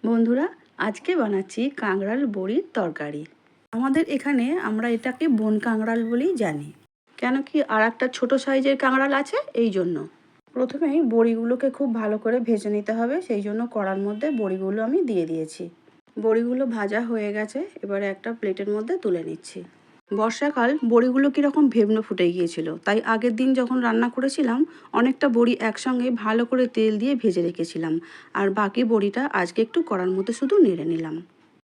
বন্ধুরা, আজকে বানাচ্ছি কাঁকড়াল বড়ির তরকারি। আমাদের এখানে আমরা এটাকে বন কাঁকড়াল বলেই জানি, কেন কি আর একটা ছোটো সাইজের কাঁকড়াল আছে এই জন্য। প্রথমেই বড়িগুলোকে খুব ভালো করে ভেজে নিতে হবে, সেই জন্য কড়ার মধ্যে বড়িগুলো আমি দিয়ে দিয়েছি। বড়িগুলো ভাজা হয়ে গেছে, এবারে একটা প্লেটের মধ্যে তুলে নিচ্ছি। বর্ষাকাল বড়িগুলো কীরকম ভেবনো ফুটে গিয়েছিল, তাই আগের দিন যখন রান্না করেছিলাম অনেকটা বড়ি একসঙ্গে ভালো করে তেল দিয়ে ভেজে রেখেছিলাম, আর বাকি বড়িটা আজকে একটু কড়ার মধ্যে শুধু নেড়ে নিলাম।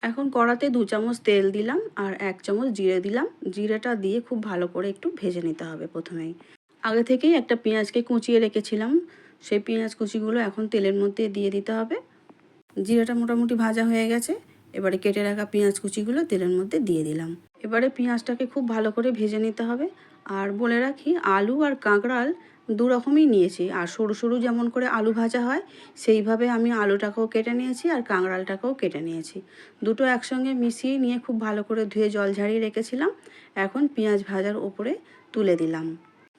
এখন কড়াতে 2 চামচ তেল দিলাম আর 1 চামচ জিরে দিলাম। জিরেটা দিয়ে খুব ভালো করে একটু ভেজে নিতে হবে। প্রথমেই আগে থেকেই একটা পেঁয়াজকে কুচিয়ে রেখেছিলাম, সেই পেঁয়াজ কুচিগুলো এখন তেলের মধ্যে দিয়ে দিতে হবে। জিরাটা মোটামুটি ভাজা হয়ে গেছে, এবারে কেটে রাখা পেঁয়াজ কুচিগুলো তেলের মধ্যে দিয়ে দিলাম। এবারে পেঁয়াজটাকে খুব ভালো করে ভেজে নিতে হবে। আর বলে রাখি, আলু আর কাঁকড়াল দু রকমই নিয়েছি। আর সরু সরু যেমন করে আলু ভাজা হয় সেইভাবে আমি আলুটাকেও কেটে নিয়েছি আর কাঁকড়ালটাকেও কেটে নিয়েছি। দুটো একসঙ্গে মিশিয়ে নিয়ে খুব ভালো করে ধুয়ে জল ঝারিয়ে রেখেছিলাম। এখন পেঁয়াজ ভাজার ওপরে তুলে দিলাম।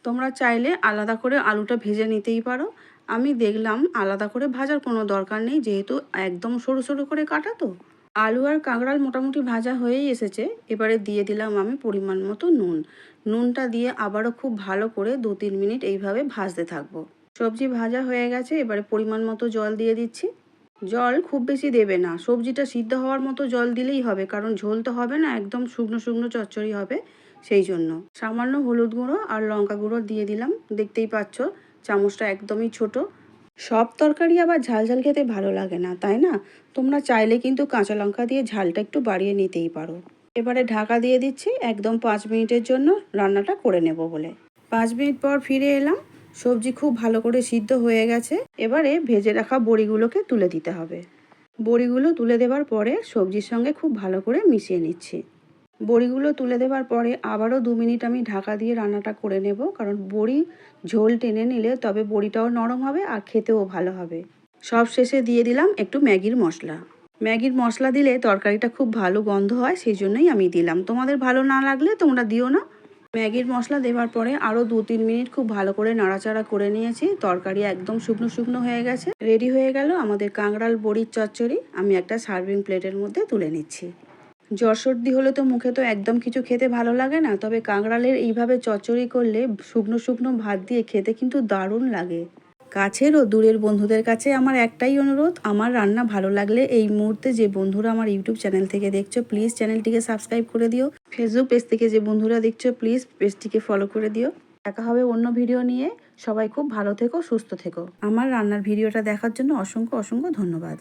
তোমরা চাইলে আলাদা করে আলুটা ভেজে নিতেই পারো। আমি দেখলাম আলাদা করে ভাজার কোনো দরকার নেই, যেহেতু একদম সরু সরু করে কাটা তো। আলু আর কাঁকড়াল মোটামুটি ভাজা হয়েই এসেছে। এবারে দিয়ে দিলাম আমি পরিমাণ মতো নুন। নুনটা দিয়ে আবারও খুব ভালো করে 2-3 মিনিট এইভাবে ভাজতে থাকবো। সবজি ভাজা হয়ে গেছে, এবারে পরিমাণ মতো জল দিয়ে দিচ্ছি। জল খুব বেশি দেবে না, সবজিটা সিদ্ধ হওয়ার মতো জল দিলেই হবে, কারণ ঝোল তো হবে না, একদম শুকনো শুকনো চচ্চড়ি হবে। সেই জন্য সামান্য হলুদ গুঁড়ো আর লঙ্কা গুঁড়ো দিয়ে দিলাম। দেখতেই পাচ্ছ চামচটা একদমই ছোট। সব তরকারি আবার ঝাল ঝাল খেতে ভালো লাগে না, তাই না? তোমরা চাইলে কিন্তু কাঁচা লঙ্কা দিয়ে ঝালটা একটু বাড়িয়ে নিতেই পারো। এবারে ঢাকা দিয়ে দিচ্ছি একদম 5 মিনিটের জন্য, রান্নাটা করে নেব বলে। 5 মিনিট পর ফিরে এলাম। সবজি খুব ভালো করে সিদ্ধ হয়ে গেছে। এবারে ভেজে রাখা বড়িগুলোকে তুলে দিতে হবে। বড়িগুলো তুলে দেওয়ার পরে সবজির সঙ্গে খুব ভালো করে মিশিয়ে নিচ্ছি। বড়িগুলো তুলে দেওয়ার পরে আবারও 2 মিনিট আমি ঢাকা দিয়ে রান্নাটা করে নেব, কারণ বড়ি ঝোল টেনে নিলে তবে বড়িটাও নরম হবে আর খেতেও ভালো হবে। সব শেষে দিয়ে দিলাম একটু ম্যাগির মশলা। ম্যাগির মশলা দিলে তরকারিটা খুব ভালো গন্ধ হয়, সেই জন্যই আমি দিলাম। তোমাদের ভালো না লাগলে তোমরা দিও না। ম্যাগির মশলা দেওয়ার পরে আরও 2-3 মিনিট খুব ভালো করে নাড়াচাড়া করে নিয়েছি। তরকারি একদম শুকনো শুকনো হয়ে গেছে। রেডি হয়ে গেল আমাদের কাঁকড়াল বড়ির চচ্চড়ি। আমি একটা সার্ভিং প্লেটের মধ্যে তুলে নিচ্ছি। জ্বর সর্দি হলে তো মুখে তো একদম কিছু খেতে ভালো লাগে না, তবে কাঁকড়ালের এইভাবে চচ্চড়ি করলে শুকনো শুকনো ভাত দিয়ে খেতে কিন্তু দারুণ লাগে। কাছের ও দূরের বন্ধুদের কাছে আমার একটাই অনুরোধ, আমার রান্না ভালো লাগলে এই মুহূর্তে যে বন্ধুরা আমার ইউটিউব চ্যানেল থেকে দেখছো প্লিজ চ্যানেলটিকে সাবস্ক্রাইব করে দিও। ফেসবুক পেজ থেকে যে বন্ধুরা দেখছো প্লিজ পেজটিকে ফলো করে দিও। দেখা হবে অন্য ভিডিও নিয়ে। সবাই খুব ভালো থেকো, সুস্থ থেকো। আমার রান্নার ভিডিওটা দেখার জন্য অসংখ্য অসংখ্য ধন্যবাদ।